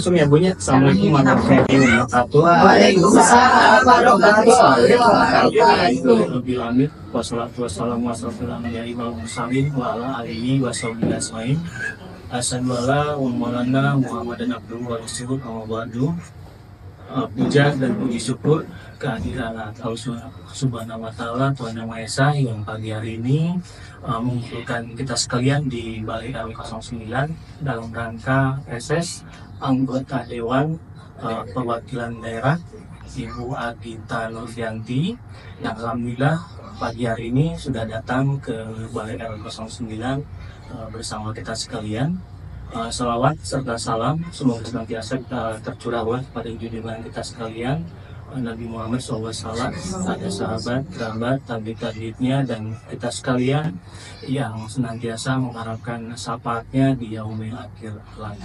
langsung ya Bu ya. Assalamualaikum warahmatullahi wabarakatuh. Waalaikumsalam warahmatullahi wabarakatuh. Bismillahirrahmanirrahim. Wassalatu wassalamu ala alihi washabihi ajmain. Asyhadu alla ilaha Muhammadan abduhu wa rasuluhu amma ba'du. Puja dan puji syukur kehadiran Allah Subhanahu wa taala Tuhan Yang Maha Esa yang pagi hari ini mengumpulkan kita sekalian di Balai RW 09 dalam rangka reses anggota Dewan Perwakilan Daerah Ibu Agita Nurfianti yang alhamdulillah pagi hari ini sudah datang ke Balai RW 09 bersama kita sekalian. Salawat serta salam semoga senantiasa tercurah pada junjungan kita sekalian Nabi Muhammad SAW, ada sahabat, kerabat, tabi'in dan kita sekalian yang senantiasa mengharapkan syafaatnya di yaumil akhir kelak.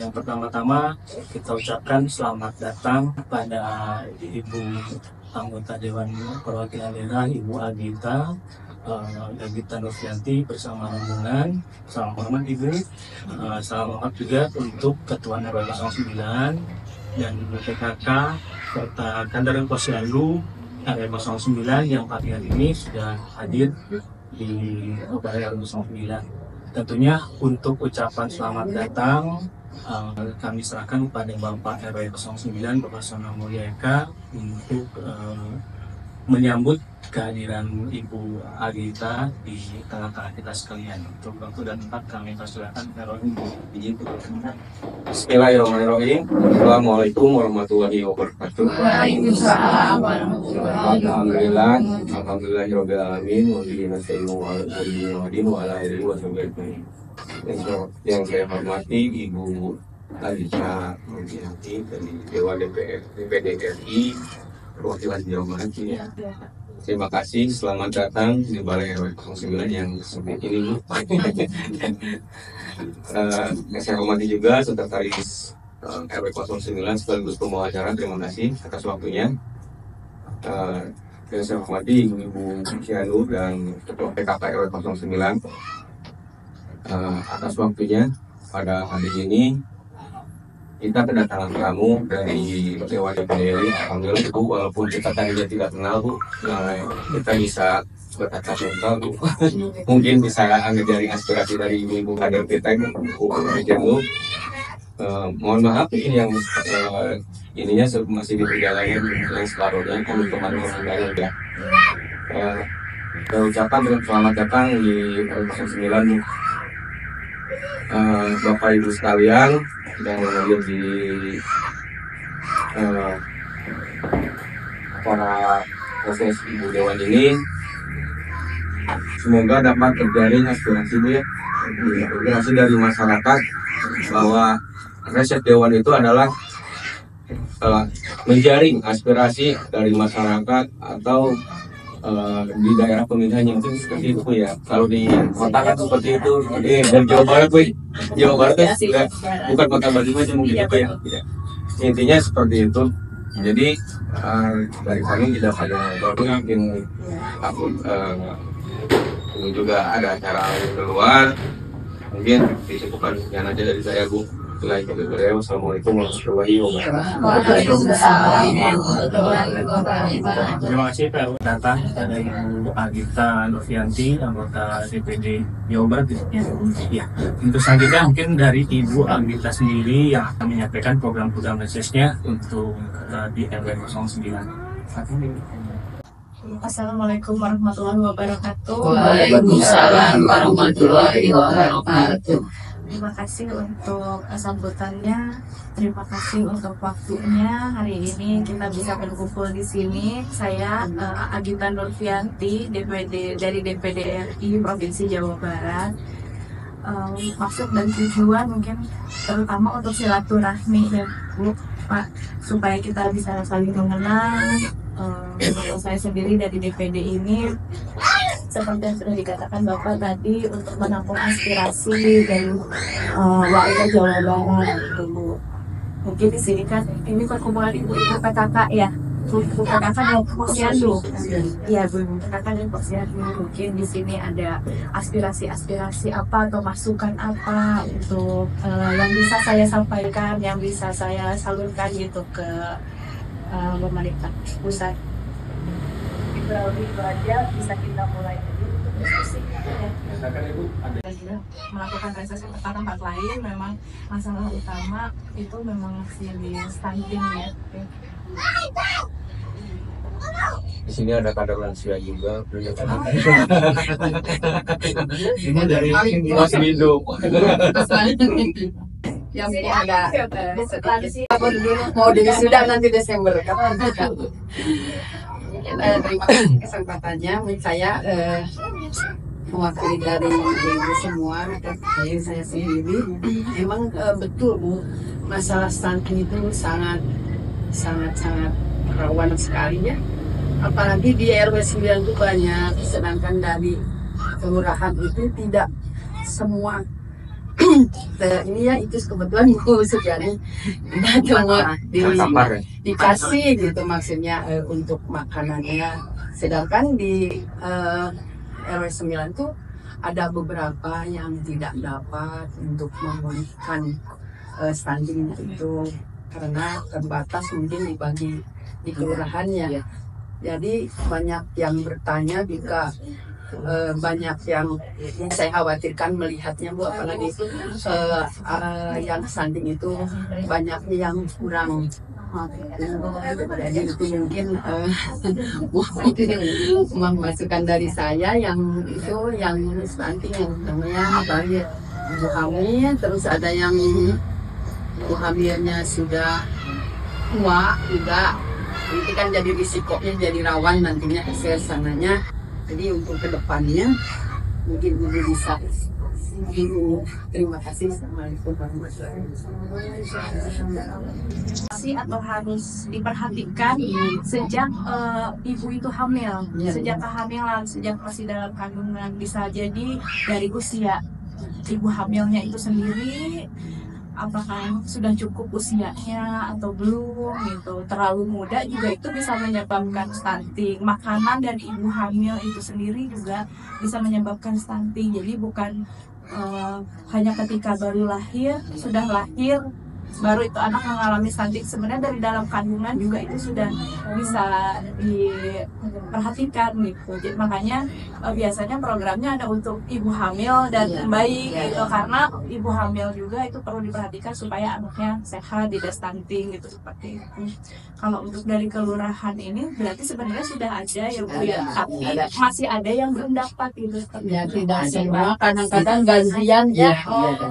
Yang pertama-tama kita ucapkan selamat datang pada Ibu anggota Dewan Perwakilan Daerah Ibu Agita Nurfianti bersama rombongan. Salam hormat Ibu. Salam hormat juga untuk Ketua RW 09 dan Ibu PKK serta Kader Posyandu RW 09 yang pagi hari ini sudah hadir di Balai RW 09. Tentunya untuk ucapan selamat datang kami serahkan kepada Bapak RW 09 Bapak Sona Mulya Eka untuk menyambut kehadiran Ibu Agita di tengah-tengah kita sekalian. Untuk waktu dan tempat kami persilakan Heroin izin. Bismillahirrahmanirrahim. Assalamualaikum warahmatullahi wabarakatuh. Waalaikumsalam warahmatullahi wabarakatuh. Alhamdulillahirabbil alamin wa bihi nasta'inu wa ala alihi wa sahbihi. Yang saya hormati Ibu Agita Nurfianti dari Dewan DPD RI Perwakilan Jawa Barat. Terima kasih, selamat datang di Balai RW 09 yang seperti ini Bu. Saya hormati juga Sekretaris RW 09 sekaligus pembawa acara, terima kasih atas waktunya. Dan saya hormati Ibu Cianu dan Ketua PKK RW 09 atas waktunya pada hari ini. Kita kedatangan tamu dari Dewan DPD RI. Alhamdulillah Bu, walaupun kita tadinya tidak kenal Bu, kita bisa bertatap muka Bu. Mungkin bisa ngejaring aspirasi dari ibu kader kita Bu Cianu. Mohon maaf ini yang ininya masih di perjalanan yang separuhnya teman-teman yang ya. Ucapan selamat datang di RW 09 Bu. Bapak Ibu sekalian yang hadir di para proses Ibu Dewan ini, semoga dapat terjaring aspirasi Bu ya, aspirasi dari masyarakat bahwa reses Dewan itu adalah menjaring aspirasi dari masyarakat atau di daerah pemilihannya itu seperti itu ya. Kalau di kota kan seperti itu. Dan Jawa Barat Bu, Jawa Barat kan bukan kota Bandung aja mungkin apa ya. Intinya seperti itu. Jadi dari kami tidak pada mungkin aku ini juga ada acara di luar. Mungkin disebutkan sekian aja dari saya Bu. Assalamualaikum warahmatullahi wabarakatuh. Terima kasih Pak datang pada Ibu Agita Nurfianti anggota DPD Jawa Barat. Ya, untuk selanjutnya mungkin dari Ibu Agita sendiri yang akan menyampaikan program-program resesnya untuk di RW 09. Assalamualaikum warahmatullahi wabarakatuh. Waalaikumsalam warahmatullahi wabarakatuh. Terima kasih untuk sambutannya. Terima kasih untuk waktunya. Hari ini kita bisa berkumpul di sini. Saya Agita Nurfianti dari DPD RI Provinsi Jawa Barat. Maksud dan tujuan mungkin terutama untuk silaturahmi ya Bu, Pak, supaya kita bisa saling mengenal. Untuk saya sendiri dari DPD ini, seperti yang sudah dikatakan Bapak tadi, untuk menampung aspirasi dari warga Jawa Barat gitu Bu. Mungkin di sini kan ini perkumpulan ibu-ibu PKK ya. kakak dan posyandu. Iya Bu, kakak dan posyandu. Mungkin di sini ada aspirasi-aspirasi apa atau masukan apa untuk yang bisa saya sampaikan, yang bisa saya salurkan gitu ke pemerintah pusat. Itu aja bisa kita mulai untuk diskusi. Melakukan reses ke tempat lain, memang masalah utama itu memang masih di stunting ya. Di sini ada kadar lansia juga. Ini dari masih hidup. Yang ini ada mau diwisuda nanti Desember kan. Terima kasih kesempatannya. Saya mewakili dari ibu semua dan saya sendiri. Memang betul Bu, masalah stunting itu sangat rawan sekali ya. Apalagi di RW 9 itu banyak, sedangkan dari kelurahan itu tidak semua. Ini ya itu kebetulan Bu sebenarnya cuma dikasih gitu maksudnya untuk makanannya, sedangkan di RW 9 tuh ada beberapa yang tidak dapat untuk memulihkan stunting itu karena terbatas mungkin dibagi di kelurahannya. Jadi banyak yang bertanya juga banyak yang saya khawatirkan melihatnya Bu, apalagi yang stunting itu banyaknya yang kurang. Jadi itu mungkin masukan dari saya yang itu yang stunting yang namanya apalagi ibu hamil, terus ada yang ibu hamilnya sudah tua juga, itu kan jadi risikonya jadi rawan nantinya ke sananya. Jadi untuk kedepannya mungkin ibu bisa. Terima kasih. Assalamualaikum warahmatullahi wabarakatuh. Atau harus diperhatikan sejak ibu itu hamil, sejak kehamilan, sejak masih dalam kandungan. Bisa jadi dari usia ibu hamilnya itu sendiri, apakah sudah cukup usianya atau belum gitu. Terlalu muda juga itu bisa menyebabkan stunting. Makanan dari ibu hamil itu sendiri juga bisa menyebabkan stunting. Jadi bukan hanya ketika baru lahir, sudah lahir baru itu anak mengalami stunting. Sebenarnya dari dalam kandungan juga itu sudah bisa diperhatikan gitu. Jadi makanya biasanya programnya ada untuk ibu hamil dan bayi gitu, karena ibu hamil juga itu perlu diperhatikan supaya anaknya sehat, tidak stunting gitu, seperti itu. Kalau untuk dari kelurahan ini berarti sebenarnya sudah ada yang punya, tapi masih ada yang belum dapat gitu. Ya tidak semua, kadang-kadang gantian ya.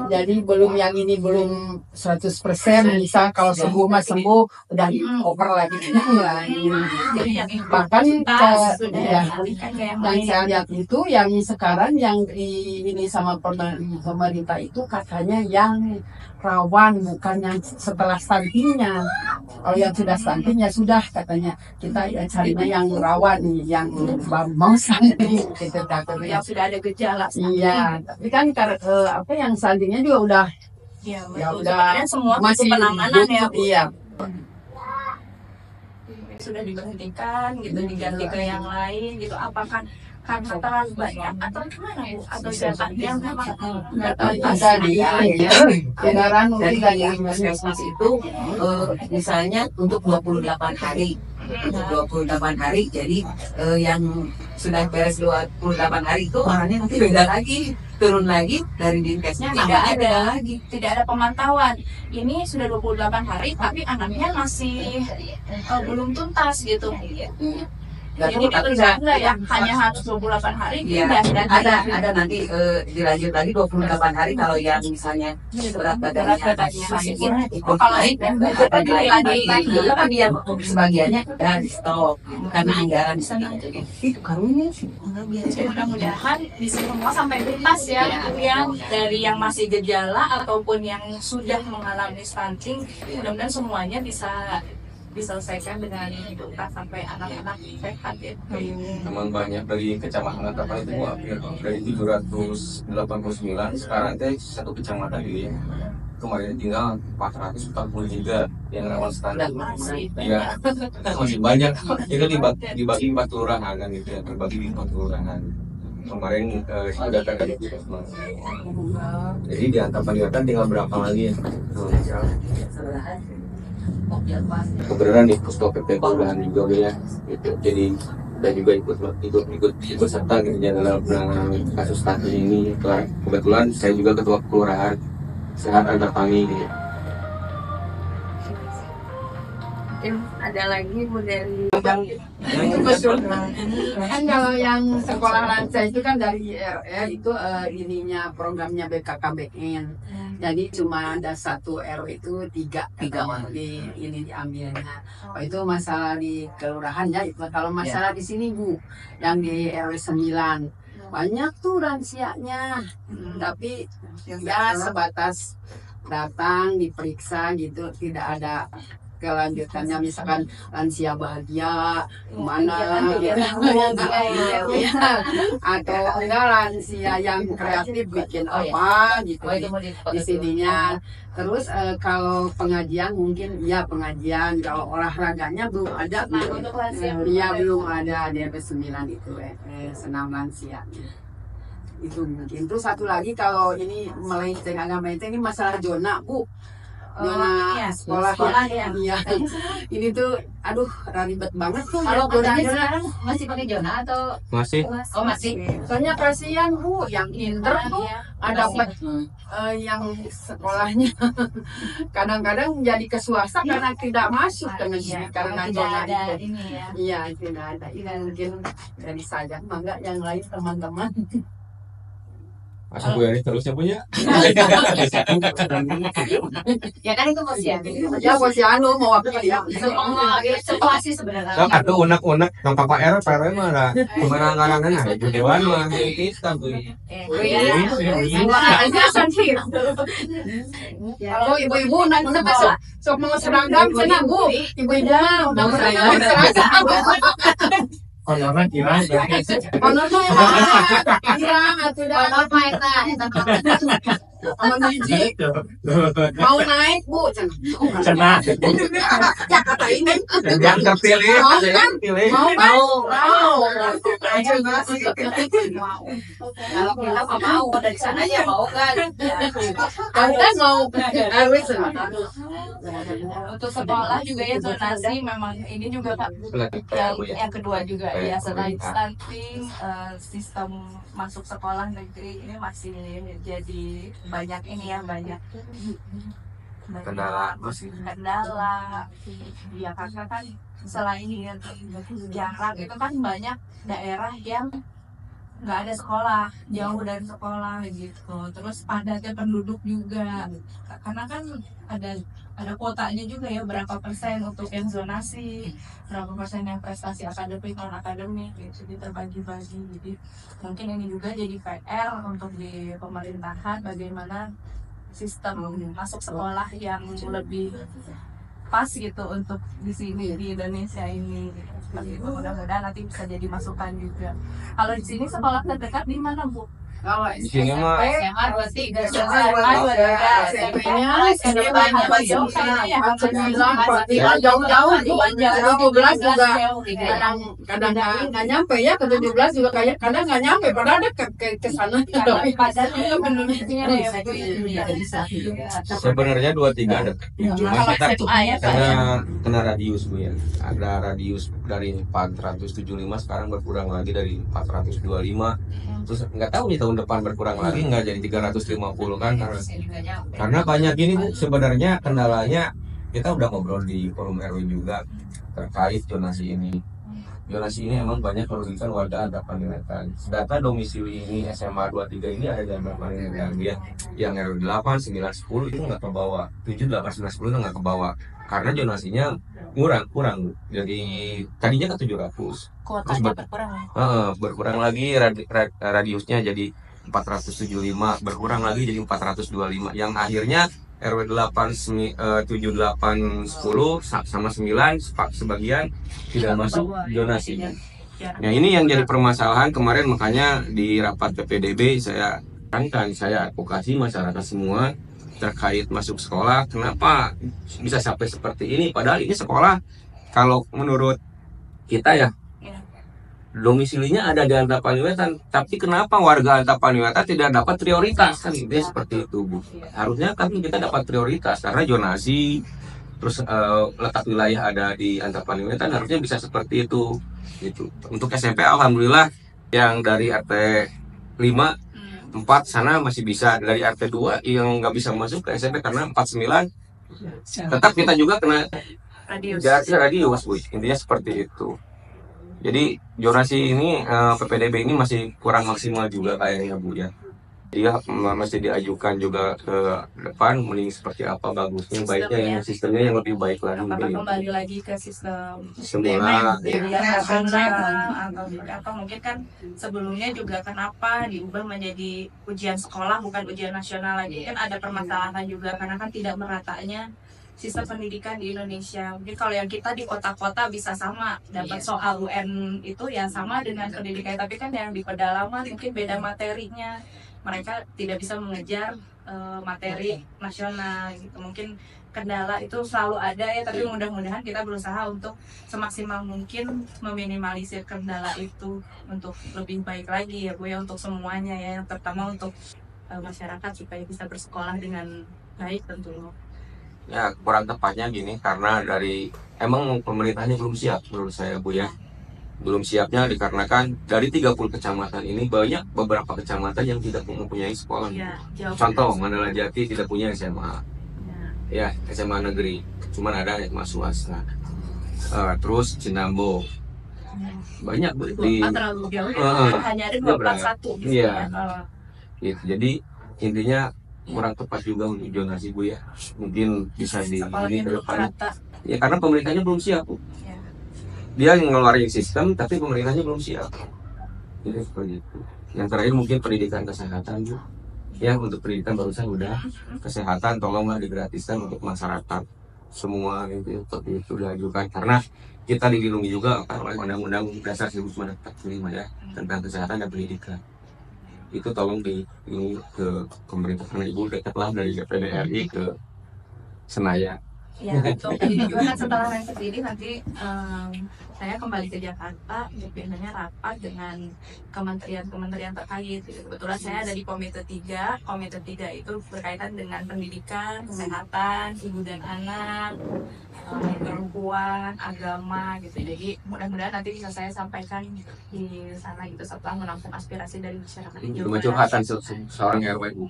Jadi belum yang ini belum 100%, misal kalau sembuh mah sembuh udah over lagi. Jadi yang Bahkan sudah yang saya lihat itu yang sekarang yang ini sama pemerintah itu katanya yang rawan, bukan yang setelah stuntingnya. Kalau yang sudah stuntingnya sudah katanya kita carinya yang rawan nih, yang mau stunting gitu, yang sudah ada gejala. Iya, tapi kan apa yang stuntingnya juga udah ya udah semua masih penanganan ya Bu. Iya. Sudah diberhentikan gitu, diganti ke yang lain gitu. Apakah karena terlalu banyak atau gimana Bu? Atau jatahnya memang nggak tahu Ada di kendaraan mungkin Dari yang puskesmas itu misalnya untuk 28 hari. Untuk 28 hari, jadi yang sudah beres 28 hari itu orangnya nanti beda lagi, turun lagi dari dinkesnya, tidak ada pemantauan. Ini sudah 28 hari tapi anaknya masih belum tuntas gitu. Jadi ditunda enggak ya, hanya harus 28 hari ya, dan ada nanti dilanjut lagi 28 hari kalau yang misalnya berat badannya masih kalau itu tapi yang sebagiannya udah di stop karena anggaran di sana itu karunya sih. Mudah-mudahan bisa semua sampai tuntas ya, yang dari yang masih gejala ataupun yang sudah mengalami stunting, mudah-mudahan semuanya bisa diselesaikan dengan tuntas sampai anak-anak sehat ya. Memang banyak dari kecamatan apa itu hampir dari 789 sekarang teh satu kecamatan ini kemarin tinggal 443. yang rawan stunting. Masih Ya, masih banyak. Itu dibagi 4 kelurahan kan gitu ya, terbagi di 4 kelurahan. Kemarin sudah dari Puskesmas. Jadi di angka peningkatan tinggal berapa lagi ya? Kebenaran di Pusko PP kelurahan juga ya. Gitu. Jadi dan juga ikut serta gitu ya dalam penanganan kasus stunting ini. Kebetulan saya juga ketua kelurahan Sehat Antarpangi gitu. Mungkin ada lagi Bu dari Itu betul. Kan kalau yang sekolah rancak itu kan dari IRL itu ininya programnya BKKBN. Jadi cuma ada 1 RW itu 3 di ini diambilnya. Oh, itu masalah di kelurahan ya. Kalau masalah di sini Bu, yang di RW 9 banyak tuh ransianya. Tapi ya sebatas datang diperiksa gitu, tidak ada kelanjutannya, misalkan lansia bahagia mana atau enggak lansia yang kreatif bikin apa gitu di sininya. Terus kalau pengajian mungkin ya pengajian, kalau olahraganya belum ada, iya belum ada di RW 9 itu senam lansia itu mungkin. Terus satu lagi kalau ini melenceng agak melenceng, ini masalah zona Bu. Zona sekolah ya. Iya. Ini tuh aduh ribet banget tuh. Kalau ya, zona sekarang masih pakai zona atau Masih. oh masih? Soalnya kasihan Bu, yang inter tuh ada yang sekolahnya kadang-kadang jadi ke swasta karena tidak masuk ke negeri karena zona itu. Iya, tidak ada. Ini mungkin dari saja, mangga yang lain teman-teman. Masa Bu Yani terusnya punya? Ya kan itu posyandu. Ya posyandu mau apa ya? Semua sekolah sih sebenarnya. Nah, kan tuh unek-unek yang Papa R, PRW mah ada kemenangan ada itu dewan mah kita tuh. Kalau ibu-ibu nak sok mau seragam sana Bu. Ibu-ibu mau seragam. Honornya kira Honornya kira tidak mau naik Bu. Cena. Ya kata ini. Yang terpilih, yang pilih. Mau. Kalau kita mau dari sana aja mau kan. Kita mau untuk sekolah juga ya zonasi memang ini juga Pak yang kedua juga ya, selain stunting sistem masuk sekolah negeri ini masih jadi banyak ini ya, banyak Kendala masih. Ya karena kan selain jarak itu kan banyak daerah yang nggak ada sekolah, jauh dari sekolah gitu, terus padatnya penduduk juga karena kan ada kuotanya juga ya, berapa persen untuk yang zonasi, berapa persen yang prestasi akademik non akademik gitu, jadi terbagi-bagi. Jadi mungkin ini juga jadi PR untuk di pemerintahan, bagaimana sistem masuk sekolah yang lebih pas gitu untuk di sini di Indonesia ini. Seperti itu, mudah-mudahan nanti bisa jadi masukan juga. Kalau di sini sekolah terdekat di mana Bu? Kalau Di sini mah SMA 23 jauh-jauh 17 juga kadang nggak nyampe ya, ke 17 juga kadang nggak nyampe, padahal dekat ke sana. sebenarnya 23 ada. Cuma kita kena radius Bu ya. Ada radius dari 475 sekarang berkurang lagi dari 425. Terus nggak tahu nih tahun depan berkurang lagi nggak jadi 350 kan, karena banyak ini Bu. Sebenarnya kendalanya kita udah ngobrol di forum RW juga terkait zonasi ini. Zonasi ini emang banyak merugikan warga ada Pandenetan. Data domisili ini SMA 23 ini ada di Pandenetan ya. Yang RW 8, 9, 10 itu nggak ke bawah. 7, 8, 9, 10 itu nggak ke bawah. Karena zonasinya kurang. Jadi tadinya kan 700. Kuotanya berkurang. Berkurang lagi radiusnya jadi 475, berkurang lagi jadi 425. Yang akhirnya RW 8, 7, 8, 10 sama 9 sebagian tidak masuk zonasi. Nah ini yang jadi permasalahan kemarin, makanya di rapat PPDB saya advokasi masyarakat semua terkait masuk sekolah, kenapa bisa sampai seperti ini? Padahal ini sekolah kalau menurut kita ya domisilinya ada di Antapani-Wetan, tapi kenapa warga Antapani-Wetan tidak dapat prioritas kan? Intinya seperti itu, Bu. Harusnya kan kita dapat prioritas karena zonasi, terus letak wilayah ada di Antapani-Wetan, harusnya bisa seperti itu. Gitu. Untuk SMP alhamdulillah yang dari RT 5 4 sana masih bisa, dari RT 2 yang nggak bisa masuk ke SMP karena 49 tetap kita juga kena radius, Bu. Intinya seperti itu. Jadi zonasi ini PPDB ini masih kurang maksimal juga kayaknya, Bu ya. Dia masih diajukan juga ke depan, mending seperti apa bagusnya, baiknya sistemnya yang lebih baik lagi. Apakah kembali lagi ke sistem semula atau apa, mungkin kan sebelumnya juga kenapa diubah menjadi ujian sekolah bukan ujian nasional lagi, kan ada permasalahan juga karena kan tidak meratanya sistem pendidikan di Indonesia. Mungkin kalau yang kita di kota-kota bisa sama dapat soal UN itu ya sama dengan pendidikan, tapi kan yang di pedalaman mungkin beda materinya, mereka tidak bisa mengejar materi nasional gitu. Mungkin kendala itu selalu ada ya, tapi mudah-mudahan kita berusaha untuk semaksimal mungkin meminimalisir kendala itu untuk lebih baik lagi ya Bu ya, untuk semuanya ya, terutama untuk masyarakat supaya bisa bersekolah dengan baik tentunya. ya. Kurang tepatnya gini, karena emang pemerintahnya belum siap menurut saya, Bu ya. Belum siapnya dikarenakan dari 30 kecamatan ini banyak beberapa kecamatan yang tidak mempunyai sekolah. Contoh Mandala Jati tidak punya SMA, ya SMA negeri, cuman ada SMA swasta. Terus Cinambo banyak di terlalu jauh hanya ada 241 gitu ya. Gitu. Jadi intinya kurang tepat juga untuk zonasi, Bu ya. Mungkin bisa di ke depan. Ya karena pemerintahnya belum siap, Bu. Dia ngeluarin sistem tapi pemerintahnya belum siap. Jadi seperti itu. Yang terakhir mungkin pendidikan kesehatan, Bu. Ya untuk pendidikan barusan udah, kesehatan tolonglah digratiskan untuk masyarakat semua gitu. Seperti itu diajukan karena kita dilindungi juga oleh Undang-Undang Dasar 1945 ya tentang kesehatan dan pendidikan. Itu tolong ini ke pemerintah, karena Ibu dekatlah dari DPD RI ke Senayan. Ya, untuk ini juga kan setelah yang terpilih nanti saya kembali ke Jakarta untuk biasanya rapat dengan kementerian terkait. Kebetulan saya ada di Komite 3. Komite 3 itu berkaitan dengan pendidikan, kesehatan, ibu dan anak, perempuan, agama gitu. Jadi mudah-mudahan nanti bisa saya sampaikan di sana gitu setelah menampung aspirasi dari masyarakat. Cuma curhatan seorang RW, Bu.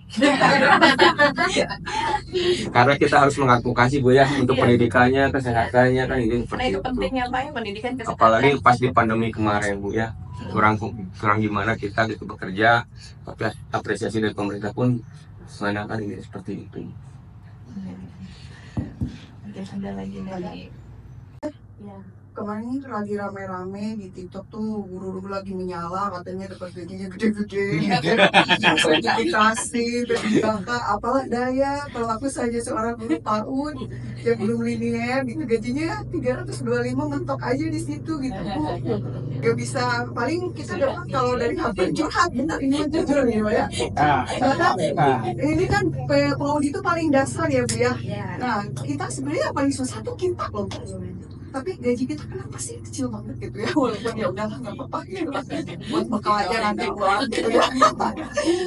Karena kita harus mengadvokasi, Bu ya, untuk pendidikannya, kesehatannya kan ini Nah itu pentingnya Pak ya, pendidikan kesehatan. Apalagi pas di pandemi kemarin, Bu ya, kurang gimana kita gitu bekerja, tapi apresiasi dari pemerintah pun mengandalkan ini seperti itu. Ada lagi dari ya. Kemarin lagi rame-rame di TikTok tuh guru-guru lagi menyala katanya dapat gajinya gede-gede, sertifikasi, PPKK, apalah daya. Kalau aku saja seorang guru PAUD yang belum linear gitu gajinya 325 mentok aja di situ gitu. Gak bisa, paling kita dapat kalau dari HP curhat, bentar ini jujur nih ya. Ini kan PAUD itu paling dasar ya Bu ya. Nah kita sebenarnya paling susah tuh kita loh. Tapi gaji kita kenapa sih kecil banget gitu ya, walaupun ya udah nggak apa-apa gitu buat bekal aja nanti pulang gitu ya.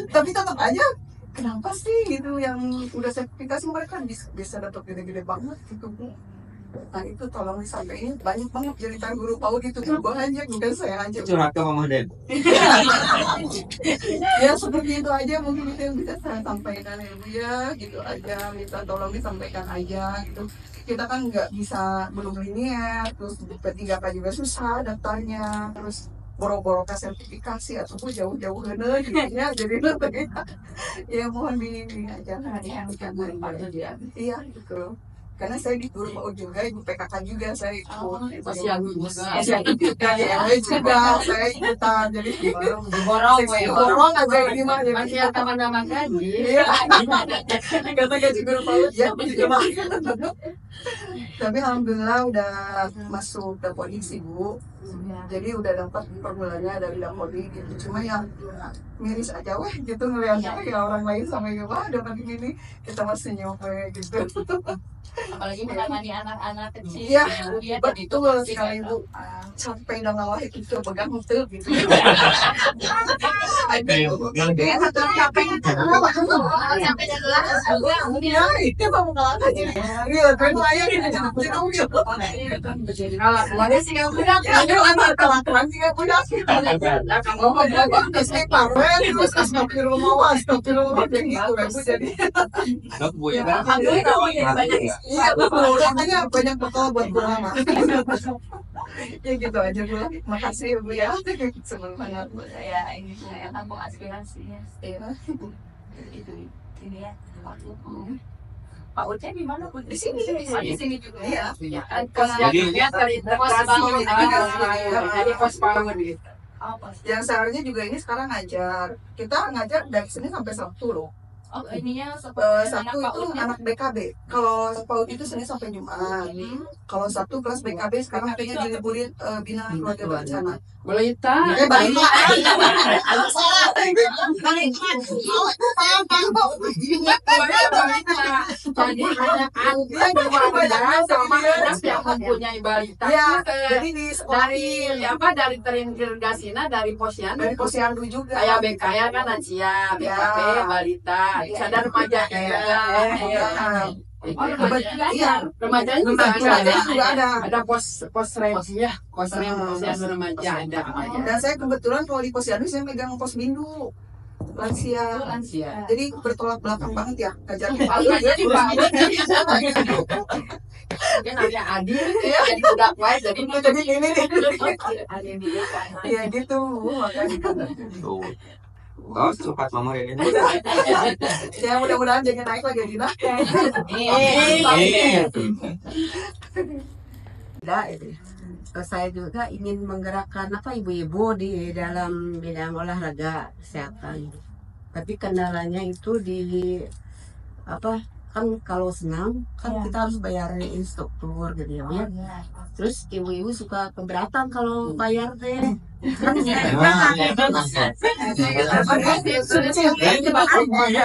Tapi tetap aja kenapa sih gitu yang udah sertifikasi mereka bisa dapat gede-gede banget gitu Bu. Nah itu tolong disampaikan, banyak banget cerita guru PAUD itu banyak, bukan saya aja. Curhat ke Mama Den. Ya seperti itu aja mungkin itu yang bisa saya sampaikan ya Bu ya, gitu aja, minta tolong disampaikan aja gitu. Kita kan nggak bisa, belum linear, terus P3K juga susah daftarnya, terus boro-boro ke sertifikasi atau jauh-jauh hene gitu ya, jadi ya mohon ini aja yang iya gitu. karena saya di Turbo juga, ibu PKK juga saya ikut. Posyandu juga. Posyandu juga, saya ikutan. Jadi Borong, borong aja ini mah jadi masih ada nama gaji. iya. Kata gaji guru PAUD ya, tapi alhamdulillah udah masuk Dapodi sih Bu. Jadi udah dapat per bulannya dari Dapodi gitu. Cuma yang miris aja weh gitu ngeliatnya ya orang lain sampai wah dapat gini kita masih nyampe gitu. Apalagi menangani anak-anak kecil. Iya, Dia betul sekali Bu. Sampai udah ngawah itu pegang betul gitu. Capek sampai ya itu mau kalah aja. Iya, kan saya kalau mana sih yang punya anak kalah sih yang punya. Nah, kamu mau bilang saya parah terus astagfirullah gitu jadi. Dok, Bu ya. Alhamdulillah banyak. Iya, betul. Makanya banyak bekal buat ulama. Ya gitu aja Bu. Makasih Bu ya. Senang banget. Saya ini saya tampung aspirasinya. Iya. Itu ini ya. Pak Uce di mana Bu? Di sini Di sini juga ya. Jadi- Pos bangun. Jadi pos bangun gitu. Yang seharusnya juga ini sekarang ngajar. Kita ngajar dari Senin sampai Sabtu loh. Oh, ininya Sabtu itu anak BKB. Kalau PAUD itu Senin sampai Jumat. Kalau Sabtu kelas BKB sekarang kayaknya diliburin bina keluarga berencana. Balita. Balita. Jadi ada anak keluarga sama anak yang mempunyai balita. Ya, jadi di sekolah Dari terintegrasinya dari posyandu. dari posyandu juga. Kayak BKya kan lansia, BKP, balita, ada remaja Iya. Iya, remaja juga ada. Ada pos rem ya, pos rem posyandu remaja ada. Dan saya kebetulan kalau di posyandu saya megang pos mindu lansia. Lansia. Jadi bertolak belakang banget ya ngajar Jadi mungkin ada Adil, jadi budak wae, jadi jadi gini nih. Adil juga kan. Iya gitu makanya. Tuh. Kau cepat mama ini. Ya mudah-mudahan jangan naik lagi Dina. Tidak, itu. Saya juga ingin menggerakkan ibu-ibu di dalam bidang olahraga kesehatan. Tapi kendalanya itu kan kalau senam kan kita harus bayar instruktur gitu ya. Terus ibu-ibu suka keberatan kalau bayar teh.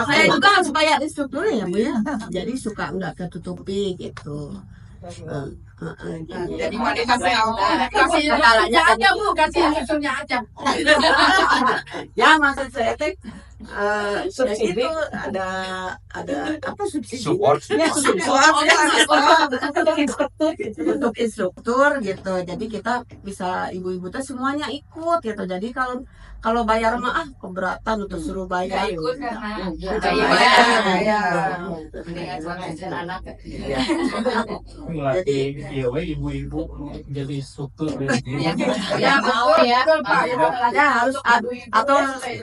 Saya juga harus bayar instrukturnya ya Bu ya. Jadi suka nggak ketutupi gitu. Jadi wanita saya Kasih kendalanya aja Bu, kasih instrukturnya aja. Ya maksud saya teh subsidi itu ada apa subsidi? Support. Ya, untuk instruktur gitu. Jadi kita bisa ibu-ibu tuh semuanya ikut gitu. Jadi kalau bayar mah keberatan untuk suruh bayar. Ikut karena Anak. Melatih ibu-ibu jadi instruktur. Ya mau ya, Pak. Ya harus atau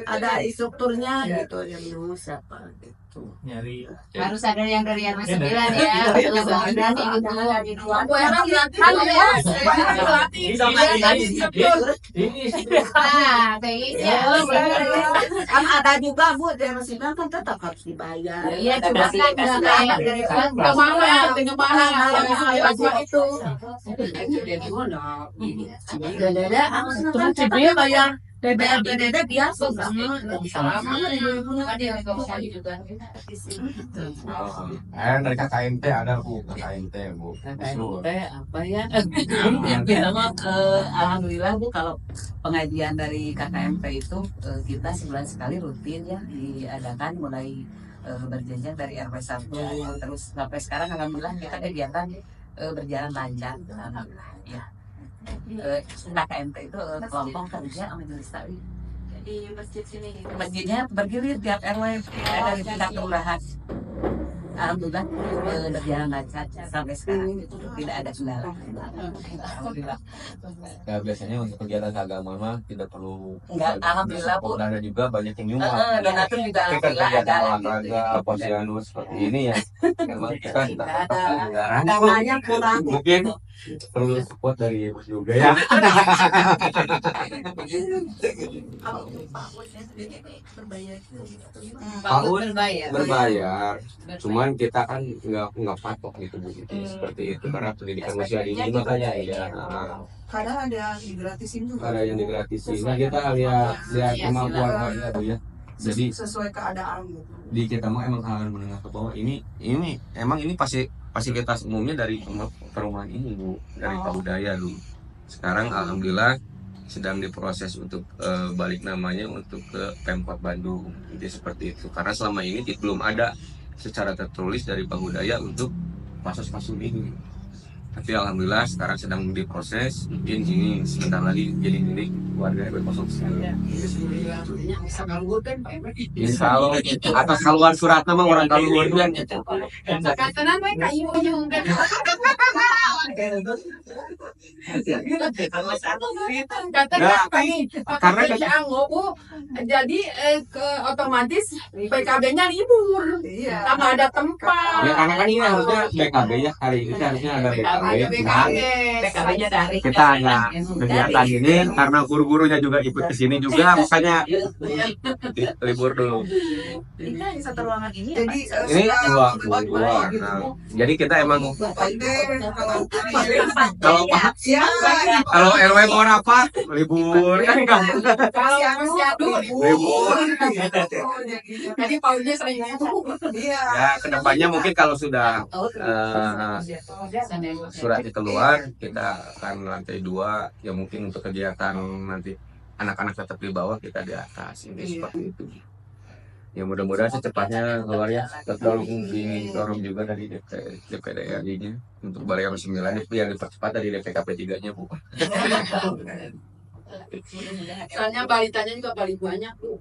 ada instrukturnya gitu yang mau siapa gitu. Nyari harus ada yang dari RW 9 ya. Dan di dua. Aku emang kan ya. Ah, ya. Kan ada juga Bu yang masih kan tetap harus dibayar. Iya, cuma dari Kemana? Itu. Jadi mana? Dada, cuma cibinya bayar. Beda biasa Sama ada yang kamu juga. Dari KKMT ada Bu, KKMT Bu. Apa ya? Alhamdulillah Bu, kalau pengajian dari KKMP itu kita sebulan sekali rutin ya diadakan mulai berjenjang dari RW 1 terus sampai sekarang alhamdulillah kita kegiatan berjalan lancar alhamdulillah ya. KKMP itu kelompok kerja majelis taklim Di masjid sini. masjidnya bergilir tiap RW dari tingkat kelurahan. alhamdulillah berjalan lancar sampai sekarang, tidak ada kendala. Alhamdulillah. Ya biasanya untuk kegiatan agama mah tidak perlu. Enggak, alhamdulillah Bu. Dan ada juga banyak yang nyumbang. Donatur juga Tapi kan alhamdulillah kegiatan ada. olahraga, posyandu seperti ini ya, memang kita Tidak ada. dananya kurang. mungkin perlu support dari ibu juga ya. PAUD berbayar, cuman kita kan nggak patok gitu Bu, gitu. Seperti itu karena pendidikan usia dini makanya ya. Kadang ada yang digratisin juga. Ada yang digratisin. Nah kita lihat kemampuan warga Bu ya. Jadi Sesuai keadaan gitu. di kita mah emang kalangan menengah ke bawah ini emang ini pasti fasilitas umumnya dari perumahan ini Bu, dari Pabudaya dulu. Sekarang alhamdulillah sedang diproses untuk balik namanya untuk ke Pemkot Bandung. Jadi seperti itu. Karena selama ini belum ada secara tertulis dari Pabudaya untuk kasus-kasus ini. Tapi alhamdulillah sekarang sedang diproses. Mungkin ini sebentar lagi jadi milik warga RW 09. Bisa nganggur kan Pak Emek. Insya Allah atas kaluan surat nama orang kaluan kan. Katanya mah kayu yang kan. Katanya kami karena kerja Bu, jadi otomatis PKB-nya libur. Iya. Sama ada tempat. Ya karena kan ini harusnya BKB ya, hari ini harusnya ada BKB. Ada BKB. PKB-nya dari Kita ada kegiatan ini karena guru-gurunya juga ikut ke sini juga, makanya libur dulu. Ini kan satu ruangan ini. Jadi Ini dua. Nah, jadi kita emang kalau RW mau rapat libur kan enggak. Kalau posyandu Libur. jadi pautnya sering itu. Iya. Ya kedepannya mungkin kalau sudah surat keluar kita akan lantai 2 ya, mungkin untuk kegiatan nanti anak-anak tetap di bawah, kita di atas ini seperti itu. Ya mudah-mudahan secepatnya keluar ya. Tolong didorong juga dari DPD RI-nya untuk Balai 9 itu yang dipercepat dari DPKP 3-nya Bu. Soalnya balitanya juga paling banyak Bu.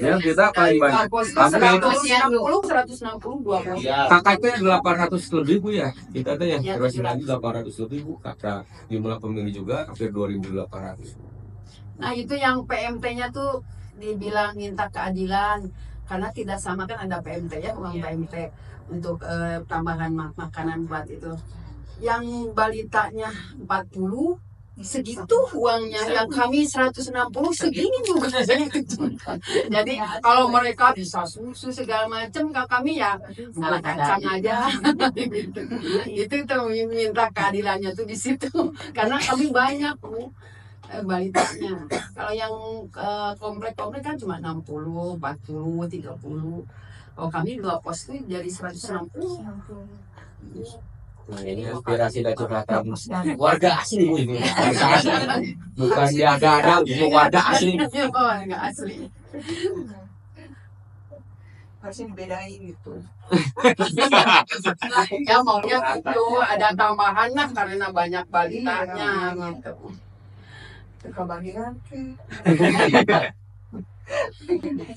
Ya kita paling banyak. Hampir 160 2 pos. KKP 800 lebih Bu ya. Kita tuh yang RW 9 800 lebih Bu. Kata jumlah pemilih juga hampir 2.800. Nah itu yang PMT-nya tuh dibilang minta keadilan karena tidak sama kan ada PMT ya, uang PMT untuk tambahan makanan buat itu. Yang balitanya 40 segitu uangnya, yang kami 160 segini juga. Jadi kalau mereka bisa susu segala macam, kalau kami ya malah kacang aja. Itu tuh minta keadilannya tuh di situ karena kami banyak Bu balitanya. Kalau yang komplek-komplek kan cuma 60, 40, 30. Kalau kami 2 pos itu jadi 160. Nah, ini inspirasi dari curhatan warga asli ini. Bukan dia ada warga asli. Warga asli. Harusnya dibedain gitu. Ya maunya itu ada tambahan lah karena banyak balitanya gitu. Kebagian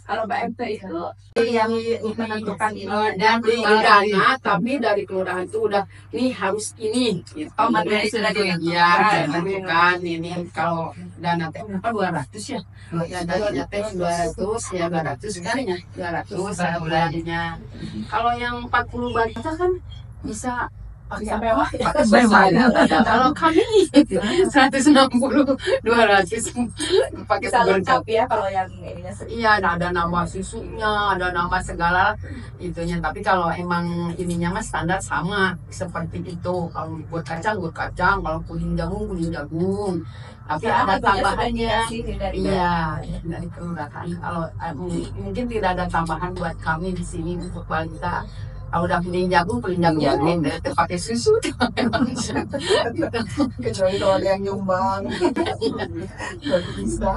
Kalau BMT itu yang menentukan dan dana, tapi dari kelurahan itu udah ini harus ini gitu. Oh, materi sudah Ya, menentukan ini kalau dana teh berapa 200 ya. Ya dana teh 200 ya 200 kan ya 200 bulannya. Kalau yang 40 balita kan bisa pakai mewah. Kalau kami 160 200 pakai bisa lengkap berkat. ya kalau yang ininya Iya, ada nama susunya, ada nama segala itunya. Tapi kalau emang ininya mah standar sama seperti itu. Kalau buat kacang, kalau kuning jagung. Tapi ada tambahannya. Iya, dari kelurahan. Kalau mungkin tidak ada tambahan buat kami di sini untuk balita. Kalau udah kuning jagung, itu pakai susu. kecuali kalau ada yang nyumbang. Baru bisa.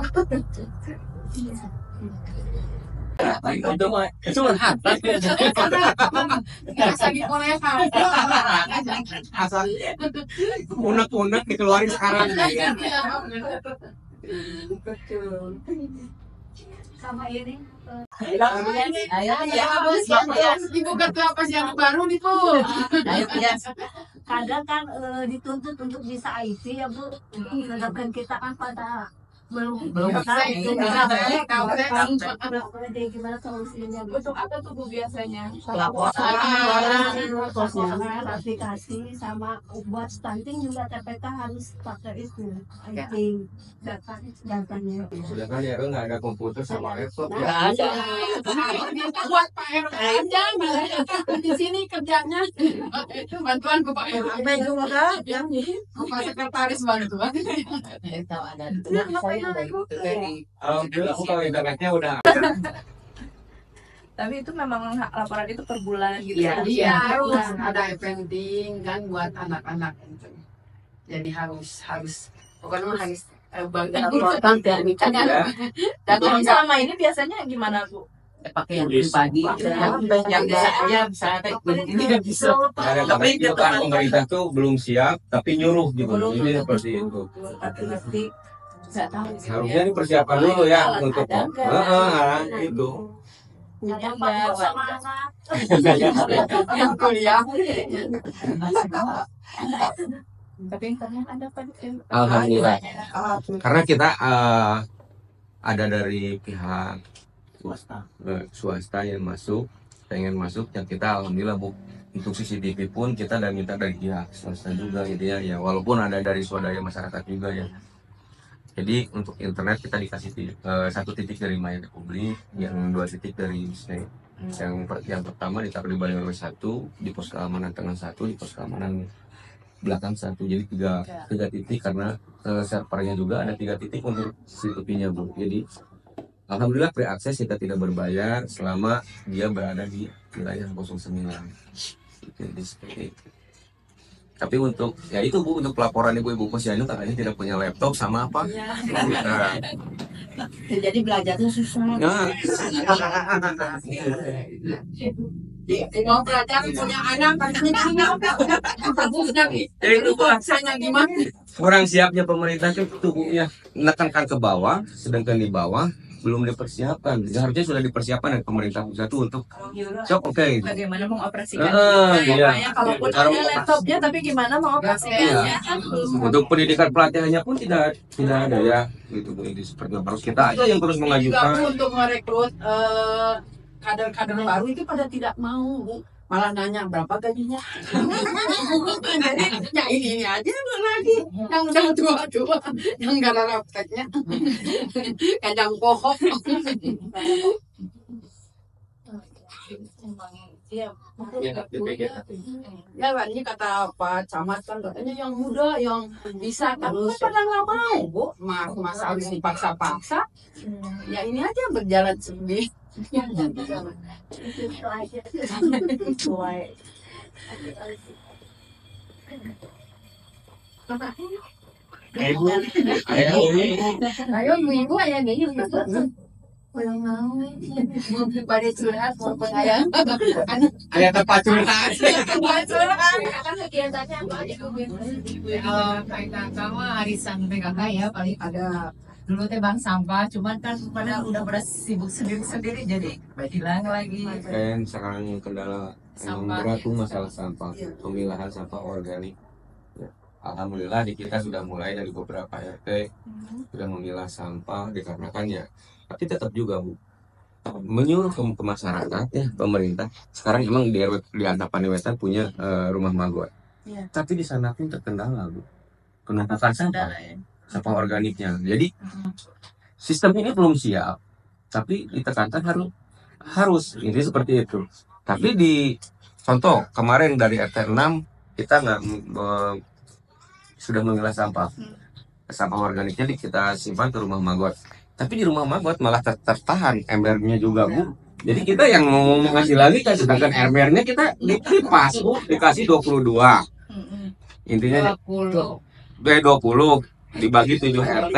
Itu mah curhat. Lagi kolehan. Asal unek-unek dikeluarin sekarang. Betul. sama ini. Ayo ya, Ibu ketua pasien baru nih Bu. ayo ya. Kadang kan dituntut untuk bisa IT ya Bu. Sedangkan kita kan pada belum Bisa itu, gimana solusinya Bu? Untuk apa tuh Bu biasanya? Laporan. Aplikasi sama buat stunting juga TPK harus pakai itu IT datanya. Sedangkan ya nggak ada komputer sama laptop ya. Nggak ada. Buat Pak RT aja, di sini kerjanya. Itu bantuan ke Pak RT. Apa itu maka yang Pak sekretaris banget tuh. tahu ada saya dari Alhamdulillah aku kalau internetnya udah Tapi itu memang laporan itu per bulan gitu. Iya. Iya, harus ada eventing kan buat anak-anak itu. Jadi harus pokoknya harus bangga laporan teknik ya. dan Kalau selama ini biasanya gimana Bu? pakai yang pribadi yang bisa aja misalnya ini nggak bisa Ada tapi itu kan pemerintah tuh belum siap tapi nyuruh gitu. Ini seperti itu. Tapi ngerti nggak tahu. Harusnya ini persiapan dulu ya untuk itu. Ada Pak sama anak. yang kuliah. Tapi internet ada kan? Alhamdulillah. Karena kita ada dari pihak swasta yang pengen masuk yang kita alhamdulillah Bu. Untuk CCTV pun kita dan minta dari pihak swasta juga gitu ya. Walaupun ada dari swadaya masyarakat juga ya. Jadi untuk internet kita dikasih 1 titik dari My Republik, yang 2 titik dari Disney. Yang pertama ditaruh di Balai RW 1, di pos keamanan tengah 1, di pos keamanan belakang 1. Jadi tiga titik karena servernya juga ada 3 titik untuk CCTV-nya Bu. Jadi alhamdulillah pre-akses kita tidak berbayar selama dia berada di wilayah 09. Jadi seperti itu. Tapi untuk ya itu Bu, untuk pelaporan ibu-ibu posyandu katanya tidak punya laptop sama apa? Nah, jadi belajarnya susah nah, Mau belajar punya anak katanya jadi itu Bu, bahasanya gimana? kurang siapnya pemerintah itu tubuhnya menekankan ke bawah, sedangkan di bawah belum dipersiapkan. Jadi harusnya sudah dipersiapkan dari pemerintah pusat itu untuk sok oke. Bagaimana mengoperasikan? Iya. Makanya kalaupun ada laptopnya, tapi gimana mengoperasikannya? Kan belum. Untuk pendidikan pelatihannya pun tidak ada ya. Itu Bu, ini seperti itu. Harus kita aja yang terus Juga mengajukan. Bu, untuk merekrut kader-kader baru itu pada tidak mau Bu. Malah nanya berapa gajinya. Ya ini aja lagi yang udah tua-tua yang gak ada laptopnya. Kadang pohon. Iya. Ya kan ini kata Pak Camat kan katanya yang muda yang bisa kan pada nggak mau Bu. Mas harus dipaksa-paksa. Ya ini aja berjalan sendiri. Ayo ibu ayah gini Belum mau. pada curhat maupun ayah Ada tempat curhat. Kan kegiatannya apa aja Bu? PKK mah arisan PKK ya paling ada dulu teh bank sampah cuman kan pada udah pada sibuk sendiri jadi hilang lagi. Dan sekarang kendala yang Sampah. berat tuh masalah sampah, pemilahan sampah organik. Ya, alhamdulillah di kita sudah mulai dari beberapa RT sudah memilah sampah dikarenakan ya, tapi tetap juga Bu menyuruh ke masyarakat ya pemerintah. Sekarang emang di Antapani Wetan punya rumah magot, Iya. tapi di sana pun terkendala Bu penumpukan sampah. Sampah organiknya. Jadi sistem ini belum siap, tapi ditekankan harus ini seperti itu. Tapi di contoh kemarin dari RT 6 kita nggak sudah memilah sampah organiknya kita simpan ke rumah magot. Tapi di rumah magot malah tertahan embernya juga Bu. Jadi kita yang mau ngasih lagi kan, sedangkan embernya kita dipas Bu, dikasih 22. Intinya 20 dibagi 7 RT,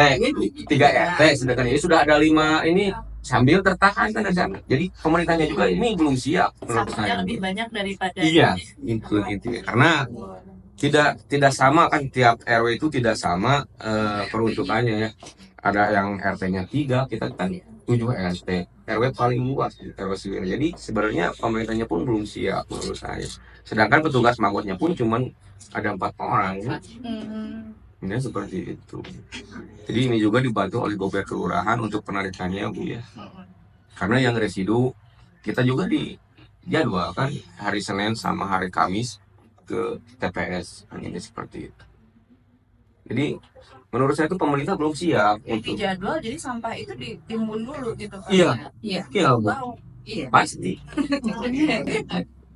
3 RT, sedangkan ini sudah ada 5 ini sambil tertahan kan ada. Jadi pemerintahnya juga ini belum siap menurut Sampahnya saya. lebih banyak daripada Iya, itu intinya. Karena tidak sama kan, tiap RW itu tidak sama peruntukannya ya. Ada yang RT-nya 3, kita kan 7 RT, RW paling luas RW Siwir. Jadi sebenarnya pemerintahnya pun belum siap menurut saya. Sedangkan petugas magotnya pun cuman ada 4 orang. Ini seperti itu. Jadi ini juga dibantu oleh Gober Kelurahan untuk penarikannya Bu ya. Karena yang residu kita juga dijadwalkan hari Senin sama hari Kamis ke TPS. Ini seperti itu. Jadi menurut saya itu pemerintah belum siap Di untuk jadwal jadi sampah itu ditimbun dulu gitu Pak. Iya. Iya. iya Bu. Wow. Iya. Pasti.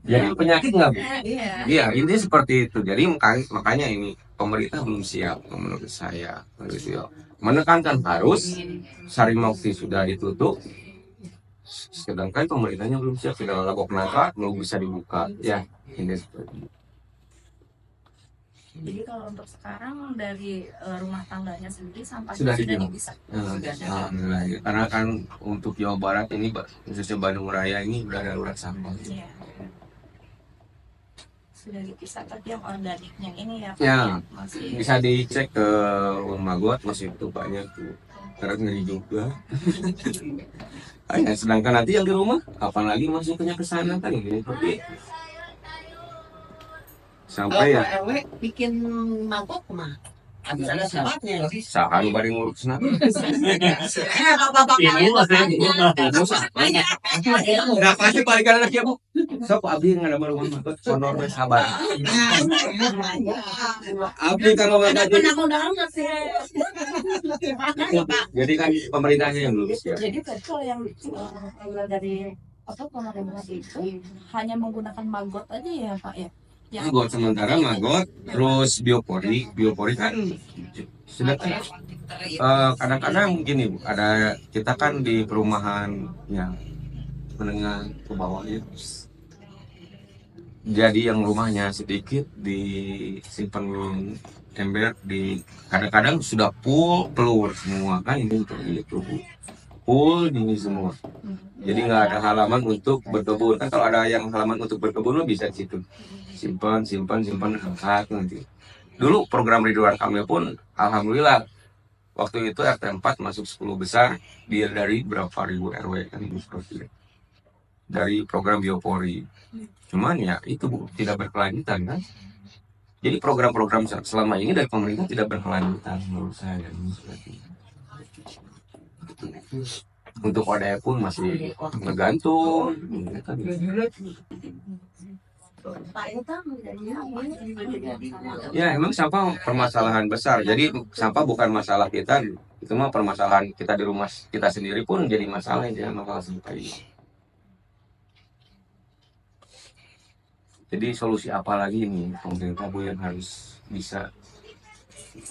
Jadi penyakit nggak Bu? Iya. Iya, ini seperti itu. Jadi makanya ini pemerintah belum siap menurut saya. Gitu ya. Menekankan harus Sarimukti sudah ditutup, sedangkan pemerintahnya belum siap, sudah labok nangka belum bisa dibuka. Ya, ini seperti itu. Jadi kalau untuk sekarang dari rumah tangganya sendiri sampahnya Sudah sudah dijual. bisa. Alhamdulillah. Karena kan untuk Jawa Barat ini khususnya Bandung Raya ini udah darurat sampah. Iya. Sudah dipisah, tapi yang organiknya ini ya Pak, Ya, masih bisa dicek ke rumah Magot masih itu banyak tuh. Terus ngeri juga. Sedangkan nanti yang di rumah kapan lagi masuknya ke sana kan ini seperti sampai ya RW bikin mangkok mah habis ada sahabatnya. sahan bari ngurus nanti. Bapak Nggak pasti balikan anak ya Bu. Sok abdi nggak ada rumah Magot sonor we sabar. Abdi kalau nggak ada jadi undang-undang nggak sih? jadi kan pemerintahnya yang belum siap. jadi kalau yang dari pemerintah itu hanya menggunakan maggot aja ya Pak ya. Magot sementara Magot terus biopori kan sudah kadang-kadang gini Bu, ada kita kan di perumahan yang menengah ke bawah itu. Jadi yang rumahnya sedikit disimpan ember di kadang-kadang sudah full pelur semua kan ini untuk itu full ini semua. Jadi nggak ada halaman untuk berkebun kan, kalau ada yang halaman untuk berkebun lo bisa di situ simpan angkat nanti. Dulu program Ridwan Kamil pun alhamdulillah waktu itu RT 4 masuk 10 besar dia dari berapa ribu RW kan itu seperti itu. Dari program biopori. Cuman ya itu Bu, tidak berkelanjutan kan. Jadi program-program selama ini dari pemerintah tidak berkelanjutan menurut saya. Untuk ODE pun masih tergantung. Ya emang sampah permasalahan besar. Jadi sampah bukan masalah kita, itu mah permasalahan kita di rumah kita sendiri pun jadi masalah, jangan masalah sampah ini. Jadi solusi apa lagi nih pemerintah Bu yang harus bisa,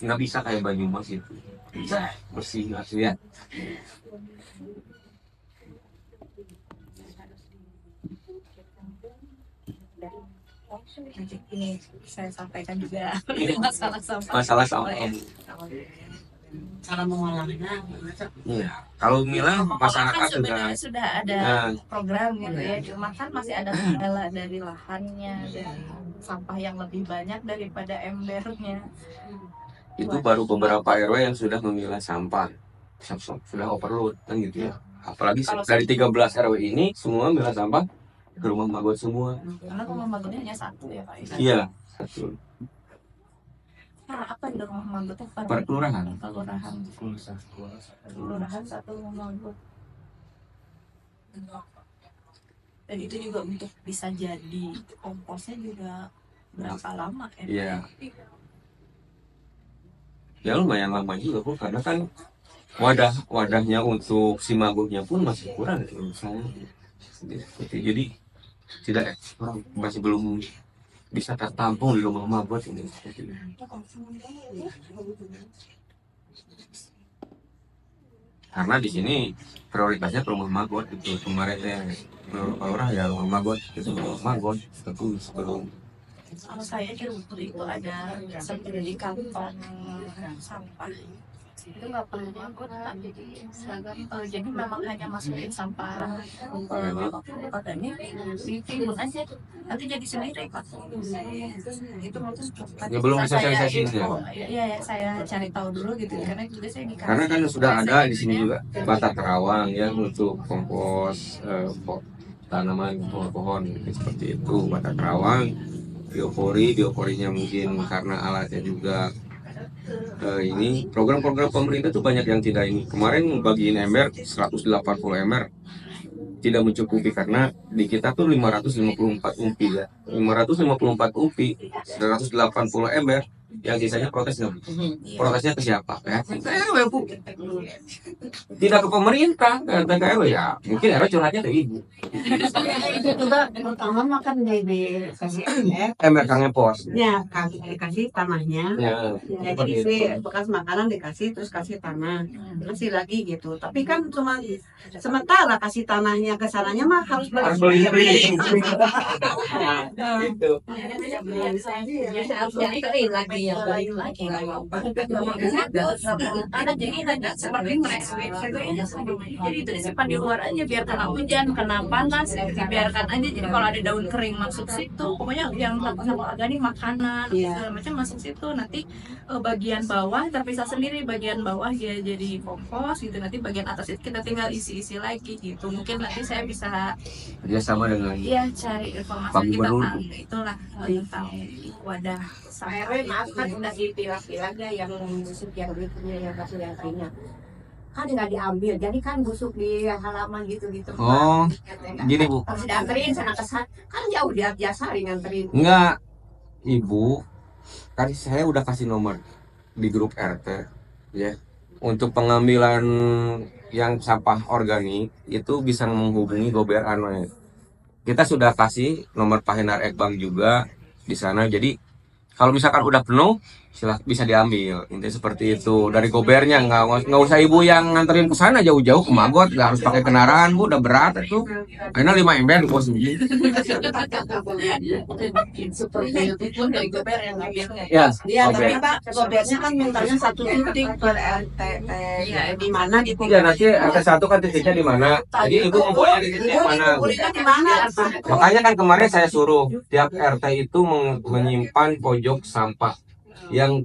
nggak bisa kayak Banyumas itu bisa bersih asli ya. Ini saya sampaikan juga masalah sampah. Masalah sampah. Cara mengolahnya. Iya. Kalau Mila masyarakat Sebenarnya sudah ada Nah. program gitu ya, cuma kan masih ada kendala dari lahannya dan sampah yang lebih banyak daripada embernya. itu baru beberapa RW yang sudah memilah sampah, sudah overload kan gitu ya. Apalagi Kalau dari 13 RW ini semua memilah sampah ke rumah Magot semua. Karena rumah magotnya hanya satu ya Pak. Iya, satu. Nah, apa yang di rumah magotnya? Per kelurahan. Kelurahan satu rumah magot. Dan itu juga untuk bisa jadi komposnya juga berapa lama ya? Iya. Ya lumayan lama juga Bu, karena kan wadahnya untuk si magotnya pun masih kurang menurut saya. Jadi tidak masih belum bisa tertampung di rumah magot ini. Karena di sini prioritasnya ke rumah magot itu kemarin ya orang ya rumah magot itu rumah magot tapi sebelum Kalau saya di rumah itu ada seperti kantong sampah itu nggak perlu anggota, jadi seragam. Jadi memang hanya masukin sampah ini ditimbun aja, nanti jadi sendiri Pak. Itu mungkin Ya, belum sosialisasi ya? Iya, saya cari tahu dulu gitu, karena juga saya dikasih. Karena kan sudah ada di sini juga bata terawang ya untuk kompos tanaman pohon-pohon seperti itu, bata terawang, bioporinya mungkin karena alatnya juga. Ini program-program pemerintah tuh banyak yang tidak ini. Kemarin bagiin ember 180 ember tidak mencukupi karena di kita tuh 554 UMPI ya. 554 UMPI 180 ember, yang sisanya protesnya. Protesnya ke siapa? Ya, ke RW, Bu. Tidak ke pemerintah, ke RW ya. Mungkin RW curhatnya ke ibu. Itu juga pertama makan dikasih Ember Kang Pos. ya, dikasih tanahnya. Ya, Jadi seperti isi itu. bekas makanan dikasih, terus kasih tanah, kasih lagi gitu. Tapi kan cuma sementara kasih tanahnya ke sananya mah harus Harus beli. Gitu. lagi ya, balik lagi ada jadi ada seperti mereka jadi itu disimpan di luar aja, biar kena hujan, kena panas, dibiarkan aja. Jadi kalau ada daun kering masuk situ, pokoknya yang sama organik makanan segala macam masuk situ, nanti bagian bawah terpisah sendiri, bagian bawah dia jadi kompos gitu, nanti bagian atas itu kita tinggal isi lagi gitu. Mungkin nanti saya bisa Dia sama dengan cari informasi Pagi kita baru. itulah tentang wadah RW maaf kan udah dipilah-pilah deh yang busuk yang itunya yang kasih yang keringat kan nggak diambil, jadi kan busuk di halaman gitu-gitu. Oh, gini Bu. Harus dianterin sana ke sana, kan jauh dia biasa nganterin. Enggak, Ibu. Kan saya udah kasih nomor di grup RT ya. Untuk pengambilan yang sampah organik itu bisa menghubungi Gober Anwar. Kita sudah kasih nomor Pak Henar Ekbang juga di sana. Jadi kalau misalkan udah penuh, bisa diambil. Intinya seperti itu. Dari Gobernya nggak usah ibu yang nganterin ke sana jauh-jauh ke Magot, nggak harus pakai kendaraan Bu, udah berat itu. Akhirnya 5 ember bos. seperti itu pun dari GBR yang ngambilnya. Ya, Iya, Gober. tapi Pak, Gobernya kan mintanya 1 titik per RT, di mana di Ya nanti RT 1 kan titiknya di mana. Jadi ibu membuatnya di titik mana. Kuliah di mana? Makanya kan kemarin saya suruh tiap RT itu menyimpan pojok sampah yang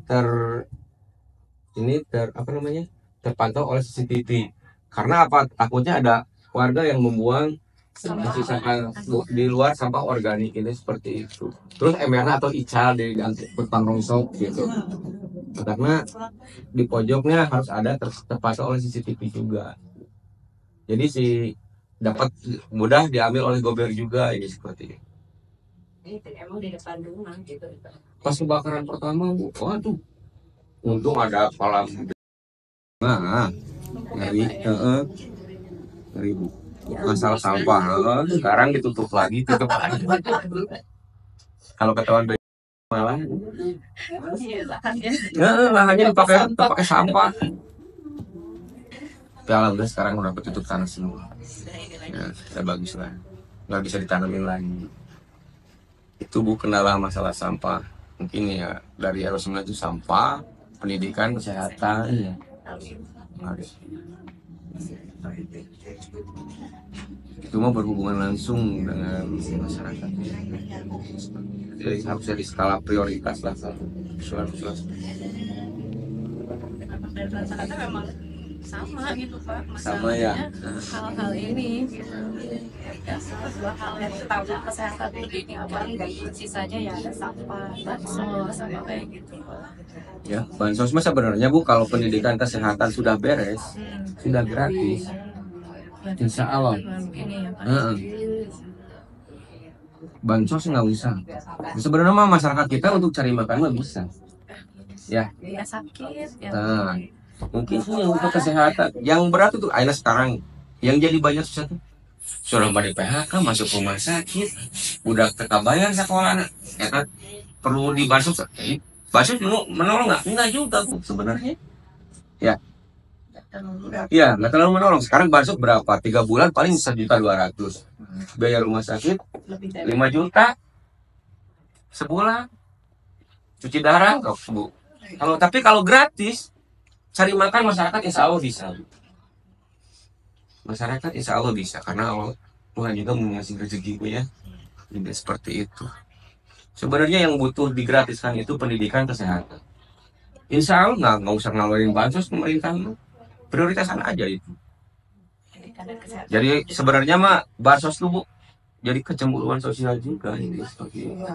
terpantau oleh CCTV. Karena apa? Takutnya ada warga yang membuang sampah di luar sampah organik ini seperti itu. Terus embernya atau ical diganti petang rongsok gitu. Karena di pojoknya harus ada terpantau oleh CCTV juga. Jadi dapat mudah diambil oleh Gober juga ini seperti itu. Emang di depan rumah gitu. Pas kebakaran pertama Bu, waduh, untung ada kolam. Nah, ngeri Bu. Masalah sampah, sekarang tutup lagi. Kalau ketahuan malah, lahannya dipakai sampah. Tapi alhamdulillah sekarang udah bertutup tanah semua. Ya, sudah bagus lah, nggak bisa ditanamin lagi. Itu Bu kendala masalah sampah. Mungkin ya dari RW9 itu sampah, pendidikan, kesehatan. Ya. Itu mah berhubungan langsung dengan masyarakat. Jadi harusnya di skala prioritas lah. Dan rata-rata memang sama gitu Pak, Sama ya. hal-hal ini gitu. Ya, sebuah hal yang utama kesehatan ini apa, sisanya ya ada sampah, bakso, sama kayak gitu. Ya, bansos mah sebenarnya Bu, kalau pendidikan kesehatan sudah beres, sudah gratis. Insya Allah. Ini ya Pak. Bansos nggak usah. Sebenarnya mah masyarakat kita untuk cari makan mah bisa. Ya. Dia sakit ya. Nah, mungkin sih yang untuk kesehatan. Yang berat itu akhirnya sekarang yang jadi banyak susah tuh. Sudah pada PHK masuk rumah sakit, udah kebayar sekolah, ya kan? Perlu dibansos. Bansos menolong nggak? Enggak juga Bu sebenarnya. Ya. Iya, nggak terlalu menolong. Sekarang bansos berapa? 3 bulan paling 1.200.000. Biaya rumah sakit 5 juta sebulan. Cuci darah kok Bu. Tapi kalau gratis cari makan masyarakat insya Allah bisa. Masyarakat insya Allah bisa karena Allah Tuhan juga mengasih rezeki ya. Jadi seperti itu. Sebenarnya yang butuh digratiskan itu pendidikan kesehatan. Insya Allah nggak usah ngawarin bansos pemerintah, prioritasan aja itu. Jadi sebenarnya mah bansos tuh Bu, jadi kecemburuan sosial juga ini seperti itu.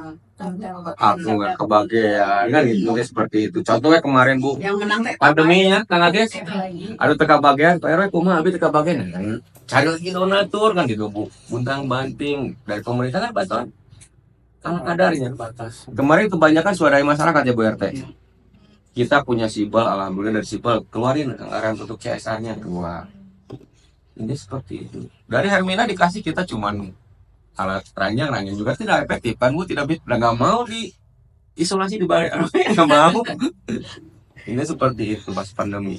Aku nggak kebagian kan gitu seperti itu. Contohnya kemarin Bu, pandeminya Kang Ades, ada teka bagian, Pak RW kumaha abi teka bagian, cari lagi donatur kan gitu Bu, buntang banting dari pemerintah kan bantuan. Kalau kadarnya batas. Kemarin kebanyakan suara dari masyarakat ya Bu RT. Kita punya sibal, alhamdulillah dari sibal keluarin anggaran untuk CSR-nya keluar. Ini seperti itu. Dari Hermina dikasih kita cuman alat ranjang juga tidak efektif kan Bu, tidak nggak mau di isolasi di balik nggak mau. Ini seperti itu pas pandemi.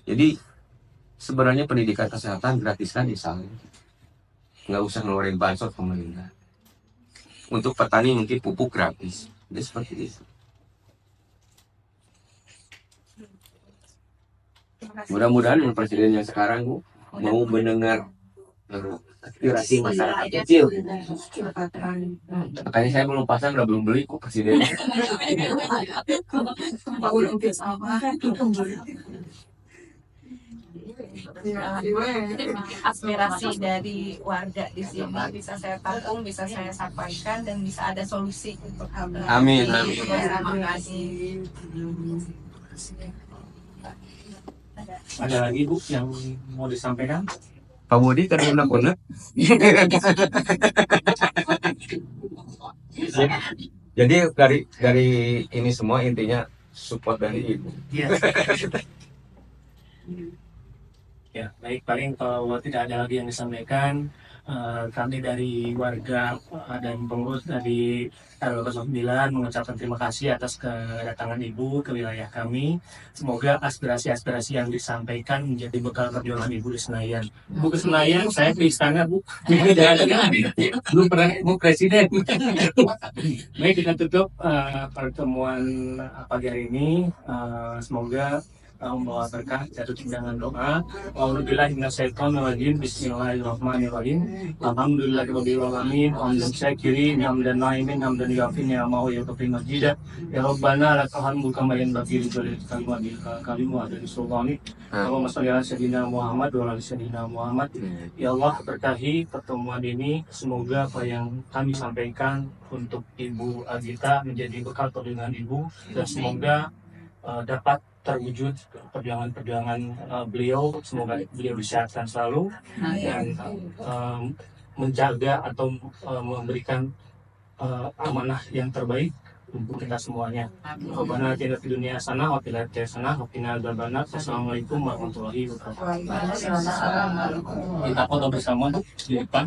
Jadi sebenarnya pendidikan kesehatan gratiskan di sana, nggak usah ngeluarin bansos pemerintah. Untuk petani mungkin pupuk gratis. Jadi seperti itu. Mudah-mudahan presiden yang sekarang Bu mau mendengar aspirasi masyarakat kecil. Makanya saya belum pasang, belum beli kok presiden. Aspirasi dari warga di sini bisa saya tampung, bisa saya sampaikan, dan bisa ada solusi untuk Amin, amin. Terima kasih. Ada lagi Bu yang mau disampaikan? Pak Budi kan unek-unek. Jadi dari ini semua intinya support dari Ibu. Iya. Ya, baik, paling kalau tidak ada lagi yang disampaikan, kami dari warga dan pengurus dari RW 09 mengucapkan terima kasih atas kedatangan Ibu ke wilayah kami. Semoga aspirasi-aspirasi yang disampaikan menjadi bekal perjuangan Ibu di Senayan. Bu ke Senayan, saya ke istana Bu. Belum pernah Bu Presiden. Baik, kita tutup pertemuan pagi hari ini. Semoga membawa berkah, jatuh dengan doa. Alhamdulillahirrahmanirrahim. Bismillahirrahmanirrahim. Alhamdulillahirabbil alamin. Hamdan syakirin, hamdan naimin, hamdan yafin ya mau ya kafir majidah. Ya Rabbana lakal hamdu kama yanbaghi li jalali wajhika karimu wa sultani. Allahumma shalli ala sayyidina Muhammad wa ala sayyidina Muhammad. Ya Allah, berkahi pertemuan ini. Semoga apa yang kami sampaikan untuk Ibu Agita menjadi bekal perjuangan Ibu, dan semoga dapat terwujud perjuangan beliau. Semoga beliau disehatkan selalu dan menjaga atau memberikan amanah yang terbaik untuk kita semuanya. Rabbana atina fid dunya hasanah wa fil akhirati hasanah wa qina adzabannar. Assalamualaikum warahmatullahi wabarakatuh. Kita foto bersama di depan.